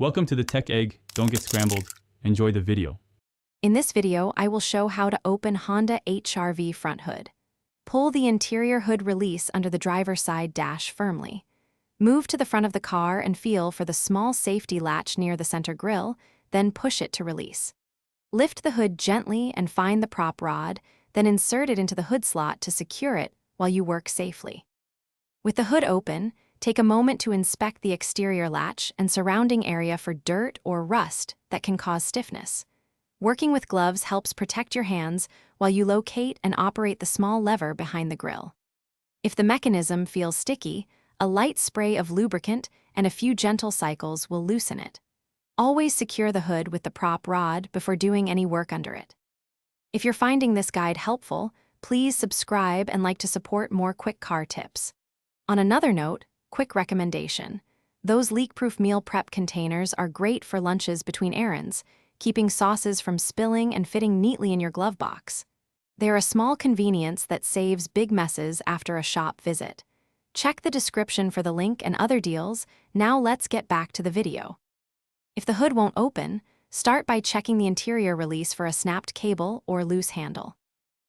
Welcome to the Tech Egg. Don't get scrambled. Enjoy the video. In this video, I will show how to open Honda HR-V front hood. Pull the interior hood release under the driver's side dash firmly. Move to the front of the car and feel for the small safety latch near the center grille, then push it to release. Lift the hood gently and find the prop rod, then insert it into the hood slot to secure it while you work safely. With the hood open, take a moment to inspect the exterior latch and surrounding area for dirt or rust that can cause stiffness. Working with gloves helps protect your hands while you locate and operate the small lever behind the grille. If the mechanism feels sticky, a light spray of lubricant and a few gentle cycles will loosen it. Always secure the hood with the prop rod before doing any work under it. If you're finding this guide helpful, please subscribe and like to support more quick car tips. On another note, quick recommendation. Those leak-proof meal prep containers are great for lunches between errands, keeping sauces from spilling and fitting neatly in your glove box. They're a small convenience that saves big messes after a shop visit. Check the description for the link and other deals. Now let's get back to the video. If the hood won't open, start by checking the interior release for a snapped cable or loose handle.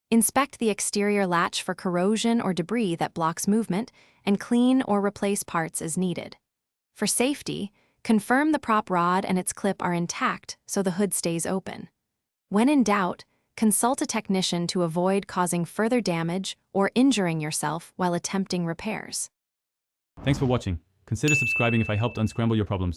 Inspect the exterior latch for corrosion or debris that blocks movement, and clean or replace parts as needed. For safety, confirm the prop rod and its clip are intact so the hood stays open. When in doubt, consult a technician to avoid causing further damage or injuring yourself while attempting repairs. Thanks for watching. Consider subscribing if I helped unscramble your problems.